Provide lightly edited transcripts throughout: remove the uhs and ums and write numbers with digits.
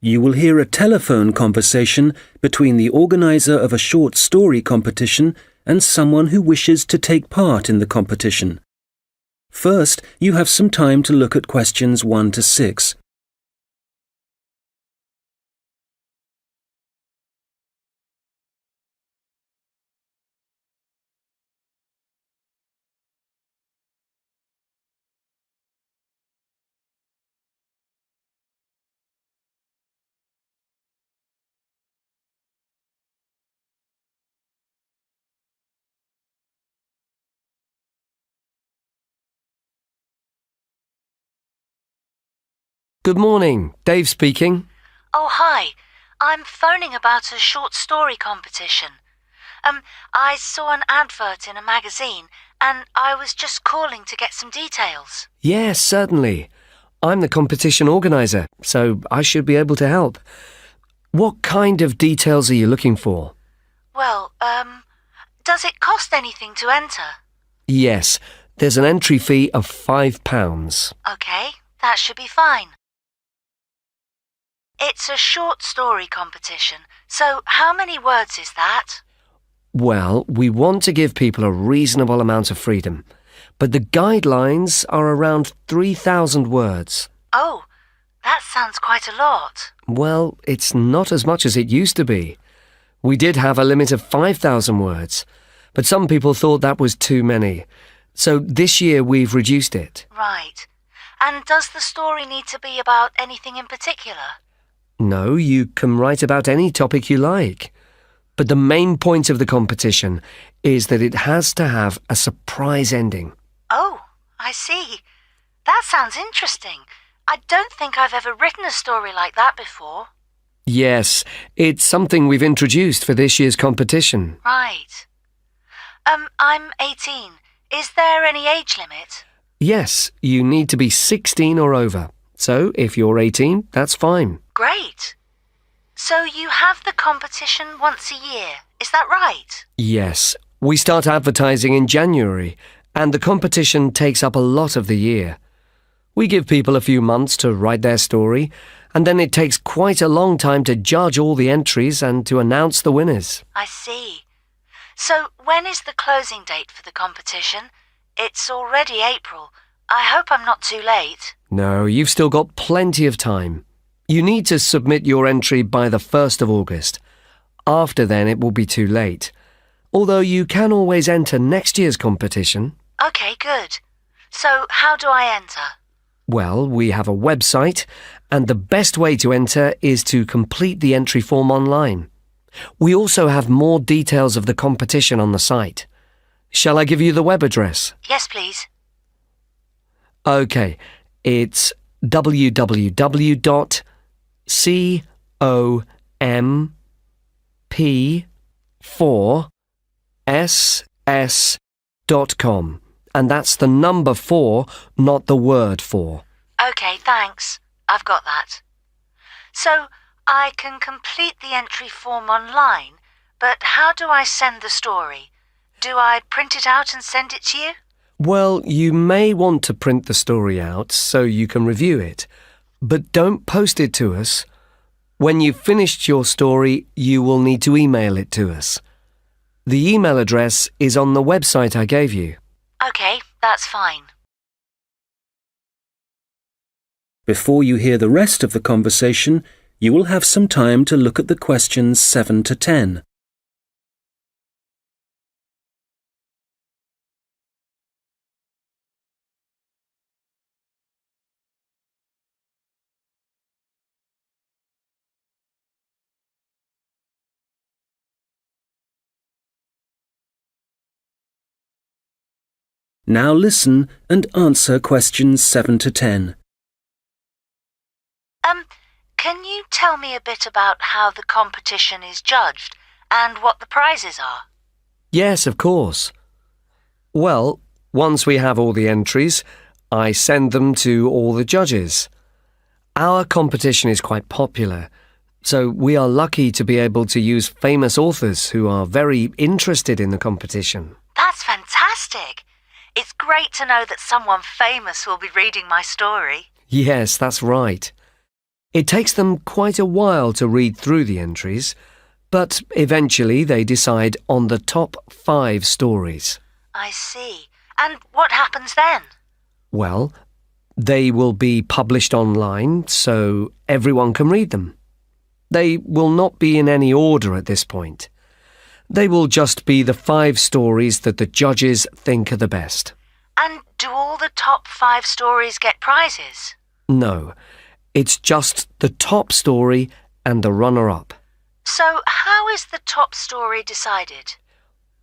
You will hear a telephone conversation between the organizer of a short story competition and someone who wishes to take part in the competition. First, you have some time to look at questions 1 to 6. Good morning, Dave speaking. Oh, hi. I'm phoning about a short story competition. I saw an advert in a magazine and I was just calling to get some details. Yes, certainly. I'm the competition organizer, so I should be able to help. What kind of details are you looking for? Well, does it cost anything to enter? Yes, there's an entry fee of £5. Okay, that should be fine. It's a short story competition, so how many words is that? Well, we want to give people a reasonable amount of freedom, but the guidelines are around 3,000 words. Oh, that sounds quite a lot. Well, it's not as much as it used to be. We did have a limit of 5,000 words, but some people thought that was too many. So this year we've reduced it. Right. And does the story need to be about anything in particular? No, you can write about any topic you like. But the main point of the competition is that it has to have a surprise ending. Oh, I see. That sounds interesting. I don't think I've ever written a story like that before. Yes, it's something we've introduced for this year's competition. Right. I'm 18. Is there any age limit? Yes, you need to be 16 or over. So if you're 18, that's fine. Great. So you have the competition once a year, is that right? Yes, we start advertising in January, and the competition takes up a lot of the year. We give people a few months to write their story, and then it takes quite a long time to judge all the entries and to announce the winners. I see. So when is the closing date for the competition? It's already April. I hope I'm not too late. No, you've still got plenty of time. You need to submit your entry by the 1st of August. After then, it will be too late. Although you can always enter next year's competition. Okay, good. So how do I enter? Well, we have a website, and the best way to enter is to complete the entry form online. We also have more details of the competition on the site. Shall I give you the web address? Yes, please. Okay, it's www.comp4ss.com, and that's the number 4, not the word 4. Okay, thanks. I've got that. So I can complete the entry form online, but how do I send the story? Do I print it out and send it to you? Well, you may want to print the story out so you can review it, but don't post it to us. When you've finished your story, you will need to email it to us. The email address is on the website I gave you. Okay, that's fine. Before you hear the rest of the conversation, you will have some time to look at the questions 7 to 10. Now listen and answer questions 7 to 10. Can you tell me a bit about how the competition is judged and what the prizes are? Yes, of course. Well, once we have all the entries, I send them to all the judges. Our competition is quite popular, so we are lucky to be able to use famous authors who are very interested in the competition. That's fantastic! It's great to know that someone famous will be reading my story. Yes, that's right. It takes them quite a while to read through the entries, but eventually they decide on the top 5 stories. I see. And what happens then? Well, they will be published online so everyone can read them. They will not be in any order at this point. They will just be the 5 stories that the judges think are the best. And do all the top 5 stories get prizes? No, it's just the top story and the runner-up. So how is the top story decided?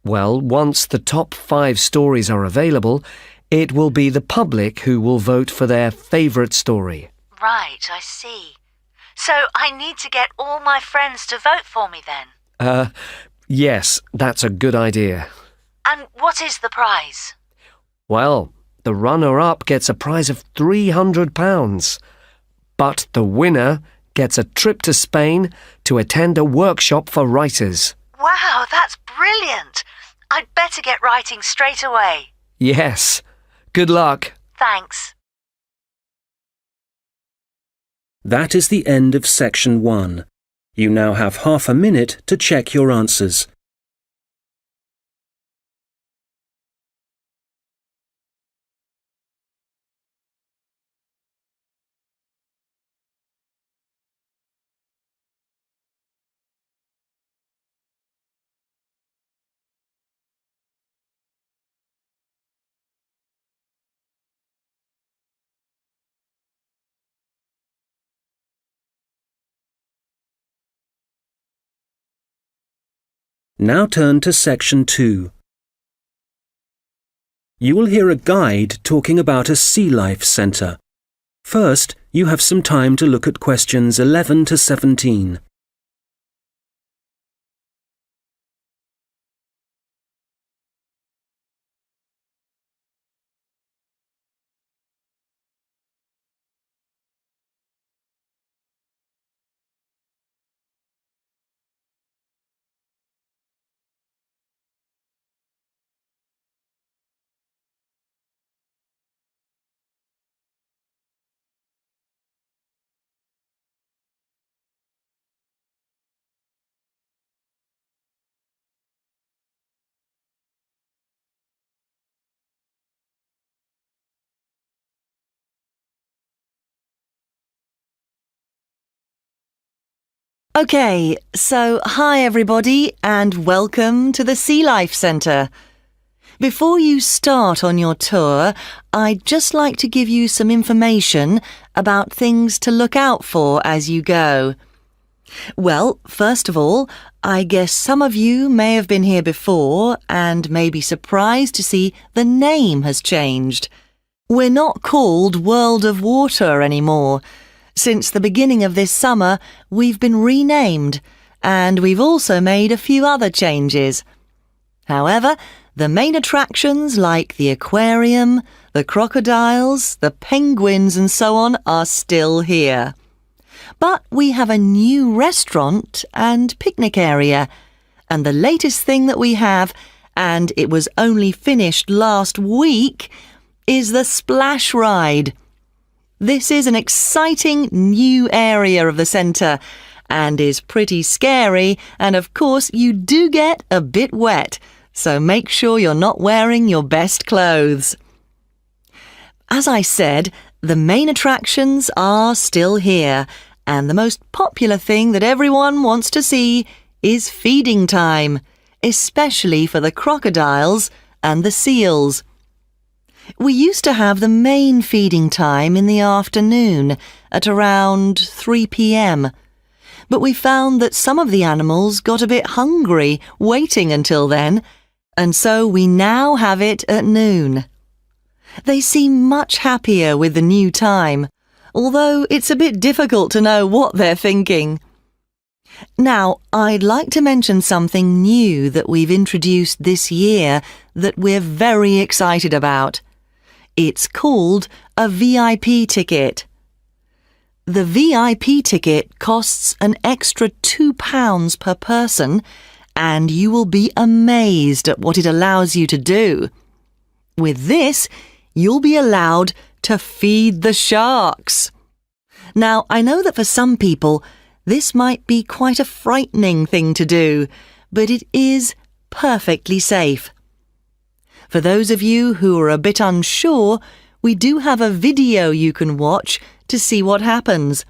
Well, once the top 5 stories are available, it will be the public who will vote for their favourite story. Right, I see. So I need to get all my friends to vote for me then? Yes, that's a good idea. And what is the prize? Well, the runner-up gets a prize of £300, but the winner gets a trip to Spain to attend a workshop for writers. Wow, that's brilliant! I'd better get writing straight away. Yes. Good luck. Thanks. That is the end of section 1. You now have half a minute to check your answers. Now turn to section 2. You will hear a guide talking about a sea life centre. First, you have some time to look at questions 11 to 17. Okay, so hi everybody and welcome to the Sea Life Centre. Before you start on your tour, I'd just like to give you some information about things to look out for as you go. Well, first of all, I guess some of you may have been here before and may be surprised to see the name has changed. We're not called World of Water anymore. Since the beginning of this summer, we've been renamed, and we've also made a few other changes. However, the main attractions like the aquarium, the crocodiles, the penguins and so on are still here. But we have a new restaurant and picnic area, and the latest thing that we have, and it was only finished last week, is the splash ride. This is an exciting new area of the centre and is pretty scary, and of course you do get a bit wet, so make sure you're not wearing your best clothes. As I said, the main attractions are still here, and the most popular thing that everyone wants to see is feeding time, especially for the crocodiles and the seals. We used to have the main feeding time in the afternoon at around 3 p.m. But we found that some of the animals got a bit hungry waiting until then, and so we now have it at noon. They seem much happier with the new time, although it's a bit difficult to know what they're thinking. Now, I'd like to mention something new that we've introduced this year that we're very excited about. It's called a VIP ticket. The VIP ticket costs an extra £2 per person, and you will be amazed at what it allows you to do. With this, you'll be allowed to feed the sharks. Now, I know that for some people, this might be quite a frightening thing to do, but it is perfectly safe. For those of you who are a bit unsure, we do have a video you can watch to see what happens.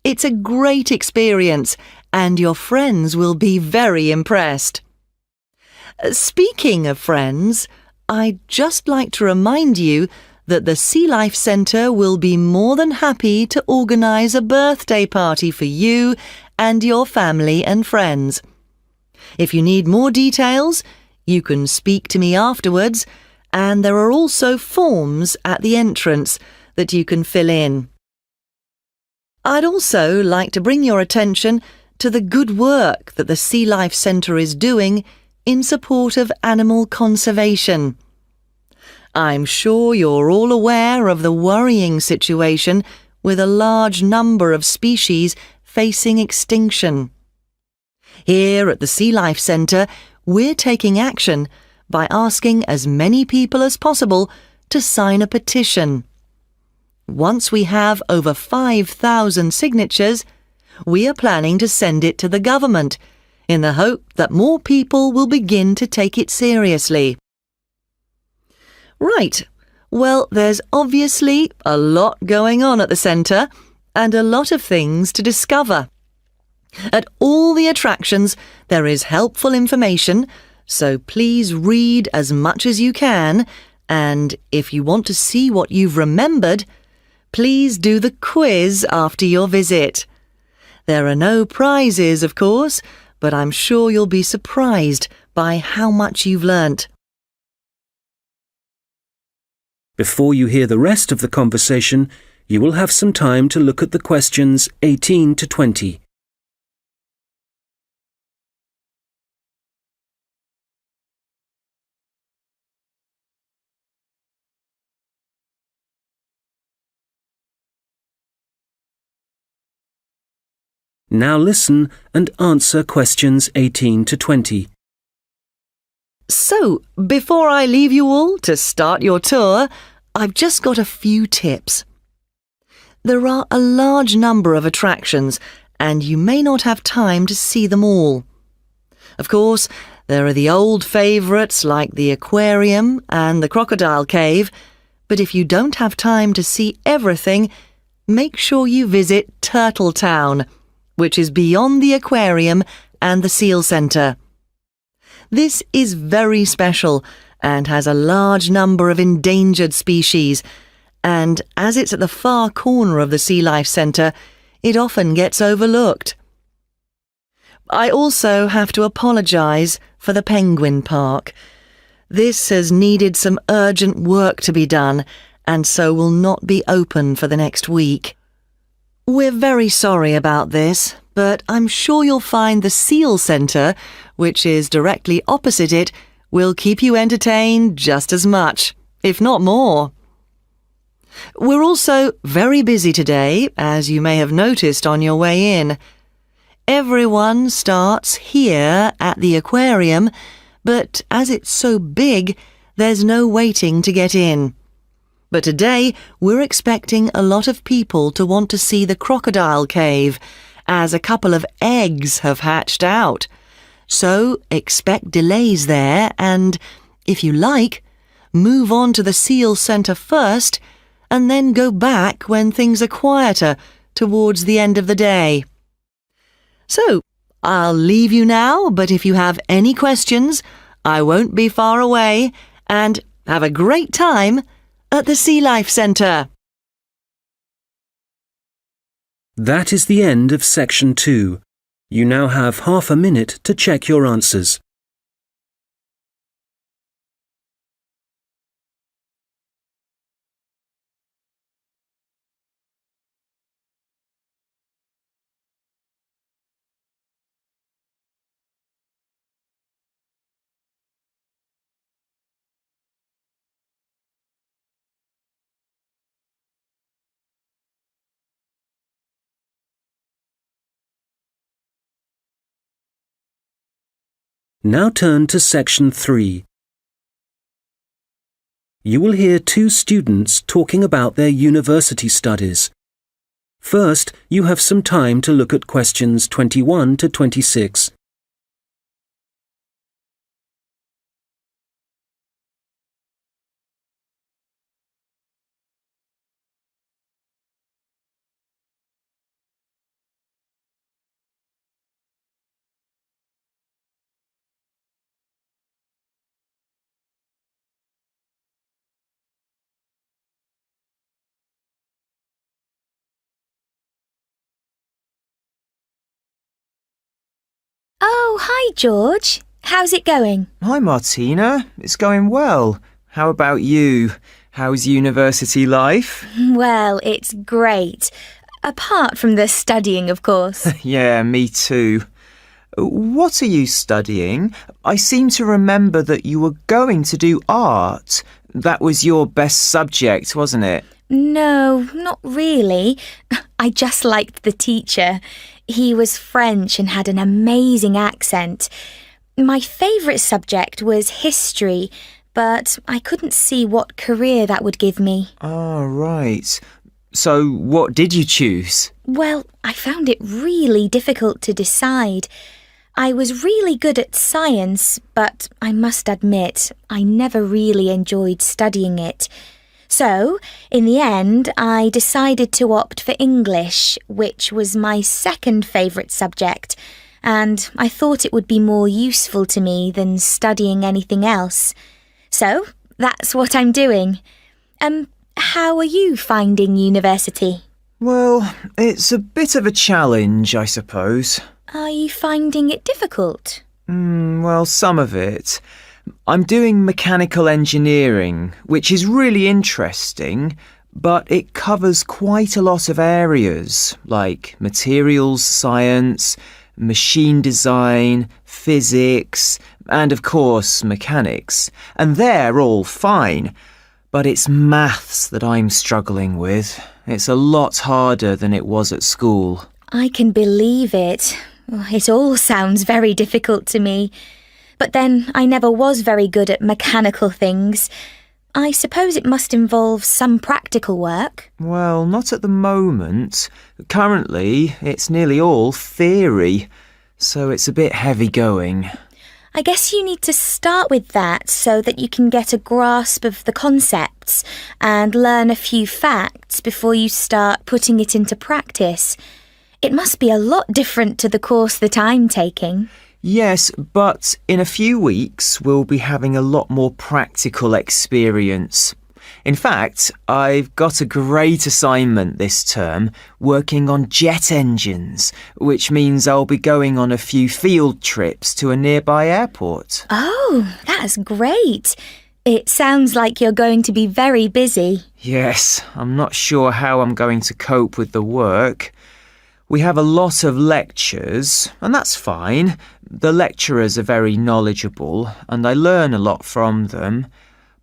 It's a great experience, and your friends will be very impressed. Speaking of friends, I'd just like to remind you that the Sea Life Centre will be more than happy to organise a birthday party for you and your family and friends. If you need more details, you can speak to me afterwards, and there are also forms at the entrance that you can fill in. I'd also like to bring your attention to the good work that the Sea Life Centre is doing in support of animal conservation. I'm sure you're all aware of the worrying situation with a large number of species facing extinction. Here at the Sea Life Centre, we're taking action by asking as many people as possible to sign a petition. Once we have over 5,000 signatures, we are planning to send it to the government in the hope that more people will begin to take it seriously. Right, well, there's obviously a lot going on at the centre and a lot of things to discover. At all the attractions, there is helpful information, so please read as much as you can, and if you want to see what you've remembered, please do the quiz after your visit. There are no prizes, of course, but I'm sure you'll be surprised by how much you've learnt. Before you hear the rest of the conversation, you will have some time to look at the questions 18 to 20. Now listen and answer questions 18 to 20. So, before I leave you all to start your tour, I've just got a few tips. There are a large number of attractions, and you may not have time to see them all. Of course, there are the old favourites like the aquarium and the crocodile cave, but if you don't have time to see everything, make sure you visit Turtle Town, which is beyond the aquarium and the seal centre. This is very special and has a large number of endangered species, and as it's at the far corner of the Sea Life Centre, it often gets overlooked. I also have to apologise for the Penguin Park. This has needed some urgent work to be done, and so will not be open for the next week. We're very sorry about this, but I'm sure you'll find the Seal Centre, which is directly opposite it, will keep you entertained just as much, if not more. We're also very busy today, as you may have noticed on your way in. Everyone starts here at the aquarium, but as it's so big, there's no waiting to get in. But today, we're expecting a lot of people to want to see the crocodile cave, as a couple of eggs have hatched out. So expect delays there and, if you like, move on to the Seal Centre first and then go back when things are quieter towards the end of the day. So, I'll leave you now, but if you have any questions, I won't be far away, and have a great time at the Sea Life Centre. That is the end of section 2. You now have half a minute to check your answers. Now turn to section 3. You will hear two students talking about their university studies. First, you have some time to look at questions 21 to 26. Oh, hi, George. How's it going? Hi, Martina. It's going well. How about you? How's university life? Well, it's great. Apart from the studying, of course. Yeah, me too. What are you studying? I seem to remember that you were going to do art. That was your best subject, wasn't it? No, not really. I just liked the teacher. He was French and had an amazing accent. My favourite subject was history, but I couldn't see what career that would give me. Ah, right. So what did you choose? Well, I found it really difficult to decide. I was really good at science, but I must admit, I never really enjoyed studying it. So, in the end, I decided to opt for English, which was my second favourite subject, and I thought it would be more useful to me than studying anything else. So, that's what I'm doing. How are you finding university? Well, it's a bit of a challenge, I suppose. Are you finding it difficult? Well, some of it. I'm doing mechanical engineering, which is really interesting, but it covers quite a lot of areas, like materials science, machine design, physics, and of course mechanics. And they're all fine, but it's maths that I'm struggling with. It's a lot harder than it was at school. I can believe it. It all sounds very difficult to me. But then I never was very good at mechanical things. I suppose it must involve some practical work. Well, not at the moment. Currently, it's nearly all theory, so it's a bit heavy going. I guess you need to start with that so that you can get a grasp of the concepts and learn a few facts before you start putting it into practice. It must be a lot different to the course that I'm taking. Yes, but in a few weeks we'll be having a lot more practical experience. In fact, I've got a great assignment this term working on jet engines, which means I'll be going on a few field trips to a nearby airport. Oh, that's great. It sounds like you're going to be very busy. Yes, I'm not sure how I'm going to cope with the work. We have a lot of lectures, and that's fine. The lecturers are very knowledgeable, and I learn a lot from them.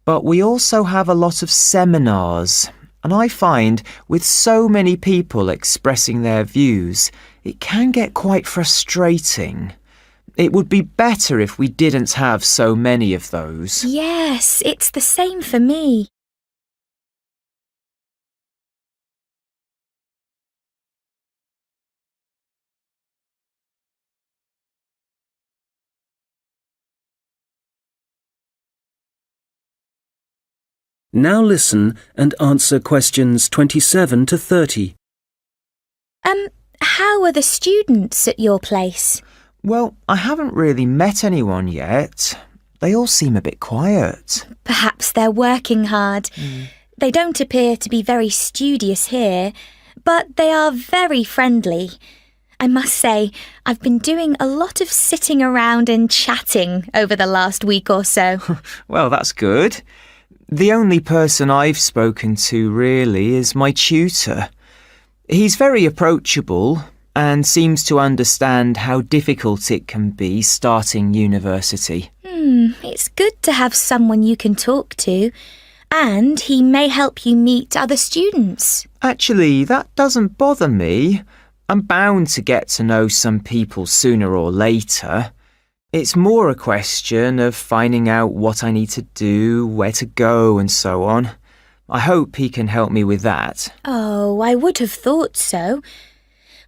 But we also have a lot of seminars, and I find with so many people expressing their views, it can get quite frustrating. It would be better if we didn't have so many of those. Yes, it's the same for me. Now listen and answer questions 27 to 30. How are the students at your place? Well, I haven't really met anyone yet. They all seem a bit quiet. Perhaps they're working hard. They don't appear to be very studious here, but they are very friendly. I must say, I've been doing a lot of sitting around and chatting over the last week or so. Well, that's good. The only person I've spoken to really is my tutor. He's very approachable and seems to understand how difficult it can be starting university. It's good to have someone you can talk to, and he may help you meet other students. Actually, that doesn't bother me. I'm bound to get to know some people sooner or later. It's more a question of finding out what I need to do, where to go and so on. I hope he can help me with that. Oh, I would have thought so.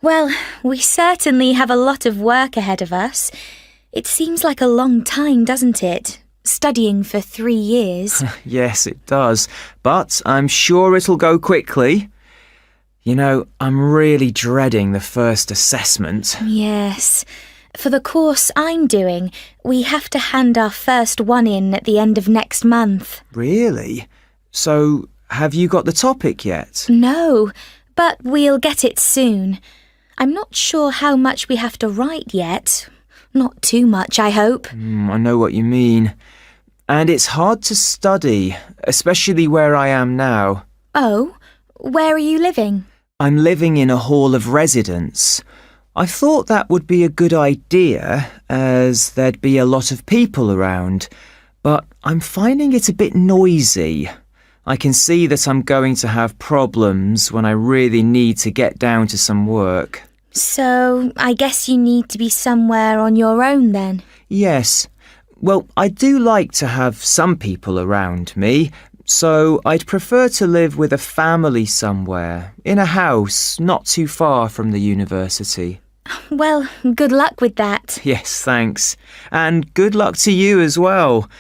Well, we certainly have a lot of work ahead of us. It seems like a long time, doesn't it? Studying for 3 years. Yes, it does. But I'm sure it'll go quickly. You know, I'm really dreading the first assessment. Yes. For the course I'm doing, we have to hand our first one in at the end of next month. Really? So, have you got the topic yet? No, but we'll get it soon. I'm not sure how much we have to write yet. Not too much, I hope. I know what you mean. And it's hard to study, especially where I am now. Oh, where are you living? I'm living in a hall of residence. I thought that would be a good idea, as there'd be a lot of people around, but I'm finding it a bit noisy. I can see that I'm going to have problems when I really need to get down to some work. So, I guess you need to be somewhere on your own then? Yes. Well, I do like to have some people around me, so I'd prefer to live with a family somewhere, in a house not too far from the university. Well, good luck with that. Yes, thanks. And good luck to you as well.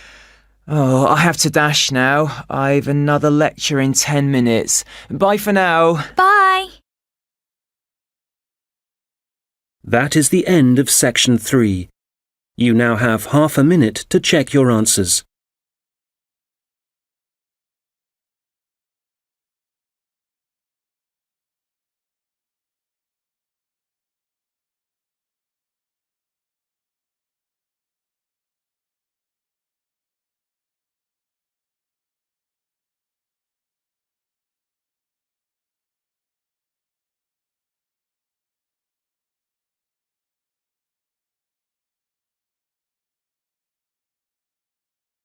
Oh, I have to dash now. I've another lecture in 10 minutes. Bye for now. Bye. That is the end of section 3. You now have half a minute to check your answers.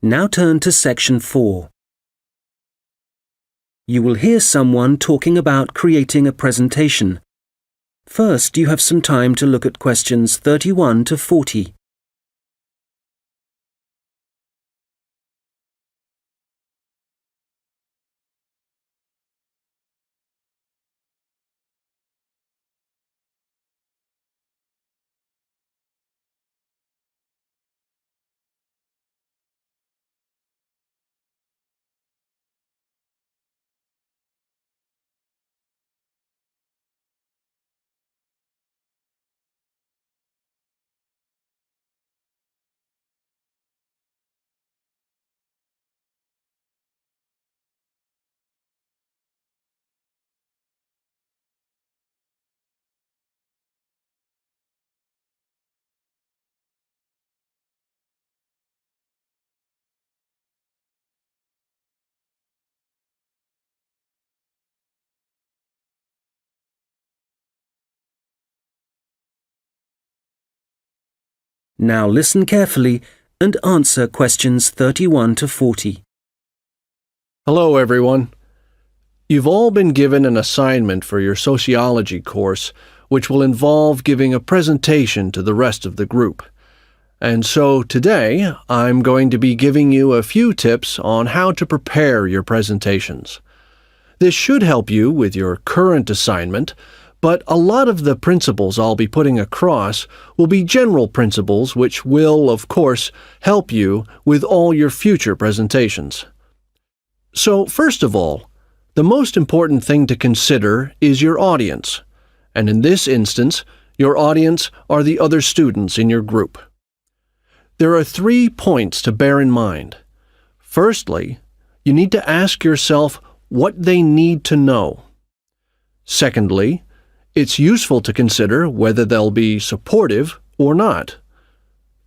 Now turn to section 4. You will hear someone talking about creating a presentation. First, you have some time to look at questions 31 to 40. Now listen carefully and answer questions 31 to 40. Hello, everyone. You've all been given an assignment for your sociology course, which will involve giving a presentation to the rest of the group. And so today, I'm going to be giving you a few tips on how to prepare your presentations. This should help you with your current assignment, but a lot of the principles I'll be putting across will be general principles which will, of course, help you with all your future presentations. So, first of all, the most important thing to consider is your audience, and in this instance, your audience are the other students in your group. There are 3 points to bear in mind. Firstly, you need to ask yourself what they need to know. Secondly, it's useful to consider whether they'll be supportive or not.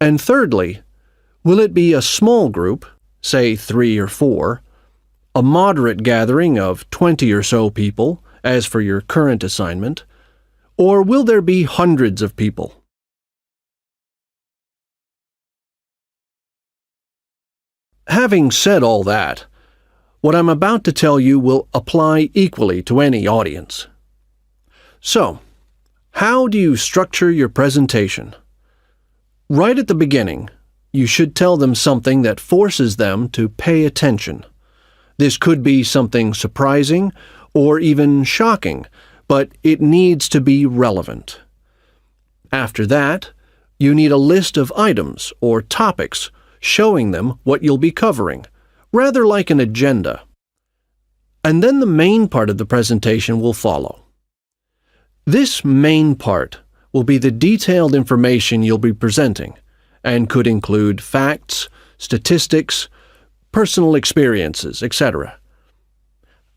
And thirdly, will it be a small group, say 3 or 4, a moderate gathering of 20 or so people, as for your current assignment, or will there be hundreds of people? Having said all that, what I'm about to tell you will apply equally to any audience. So, how do you structure your presentation? Right at the beginning, you should tell them something that forces them to pay attention. This could be something surprising or even shocking, but it needs to be relevant. After that, you need a list of items or topics showing them what you'll be covering, rather like an agenda. And then the main part of the presentation will follow. This main part will be the detailed information you'll be presenting, and could include facts, statistics, personal experiences, etc.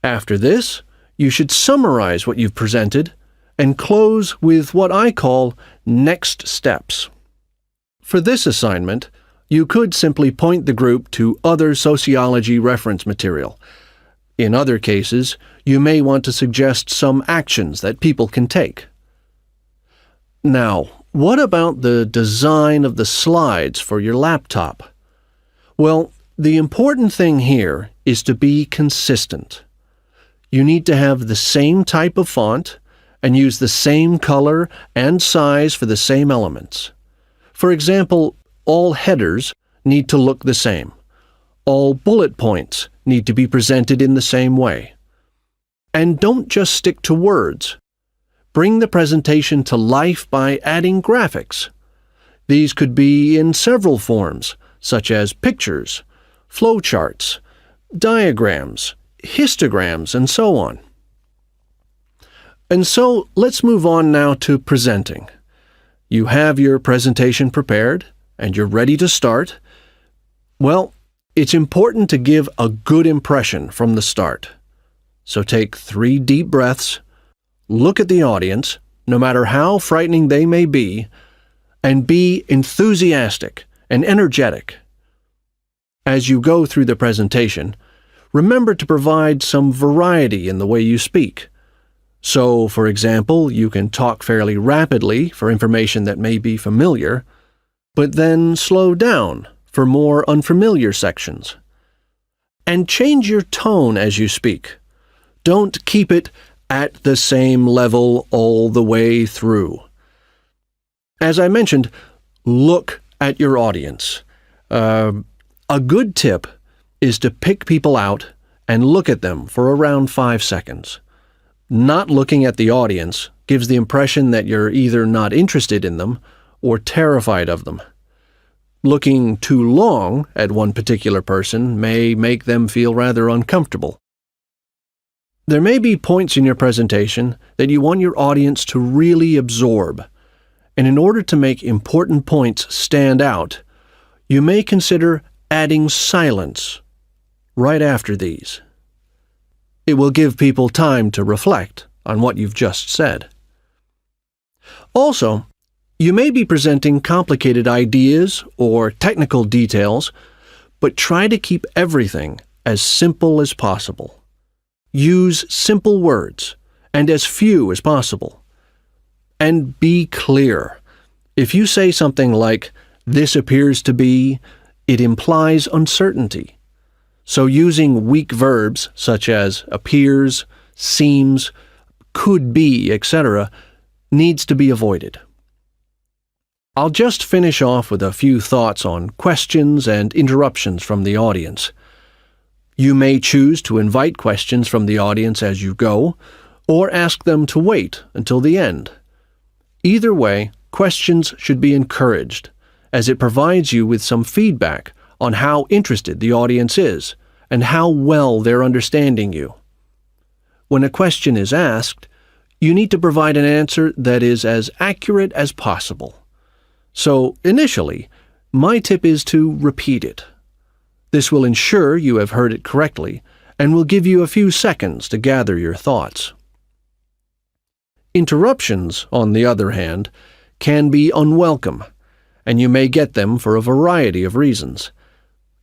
After this, you should summarize what you've presented and close with what I call next steps. For this assignment, you could simply point the group to other sociology reference material. In other cases, you may want to suggest some actions that people can take. Now, what about the design of the slides for your laptop? Well, the important thing here is to be consistent. You need to have the same type of font and use the same color and size for the same elements. For example, all headers need to look the same. All bullet points need to be presented in the same way. And don't just stick to words. Bring the presentation to life by adding graphics. These could be in several forms, such as pictures, flowcharts, diagrams, histograms, and so on. And so let's move on now to presenting. You have your presentation prepared, and you're ready to start. Well, it's important to give a good impression from the start. So take 3 deep breaths, look at the audience, no matter how frightening they may be, and be enthusiastic and energetic. As you go through the presentation, remember to provide some variety in the way you speak. So, for example, you can talk fairly rapidly for information that may be familiar, but then slow down for more unfamiliar sections. And change your tone as you speak. Don't keep it at the same level all the way through. As I mentioned, look at your audience. A good tip is to pick people out and look at them for around 5 seconds. Not looking at the audience gives the impression that you're either not interested in them or terrified of them. Looking too long at one particular person may make them feel rather uncomfortable. There may be points in your presentation that you want your audience to really absorb, and in order to make important points stand out, you may consider adding silence right after these. It will give people time to reflect on what you've just said. Also, you may be presenting complicated ideas or technical details, but try to keep everything as simple as possible. Use simple words and as few as possible. And be clear. If you say something like, "This appears to be," it implies uncertainty. So using weak verbs such as appears, seems, could be, etc., needs to be avoided. I'll just finish off with a few thoughts on questions and interruptions from the audience. You may choose to invite questions from the audience as you go, or ask them to wait until the end. Either way, questions should be encouraged, as it provides you with some feedback on how interested the audience is and how well they're understanding you. When a question is asked, you need to provide an answer that is as accurate as possible. So, initially, my tip is to repeat it. This will ensure you have heard it correctly and will give you a few seconds to gather your thoughts. Interruptions, on the other hand, can be unwelcome, and you may get them for a variety of reasons.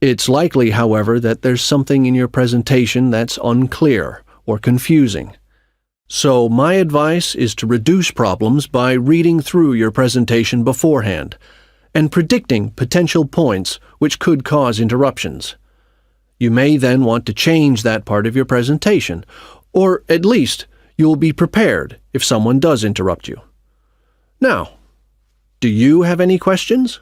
It's likely, however, that there's something in your presentation that's unclear or confusing. So my advice is to reduce problems by reading through your presentation beforehand and predicting potential points which could cause interruptions. You may then want to change that part of your presentation, or at least you'll be prepared if someone does interrupt you. Now, do you have any questions?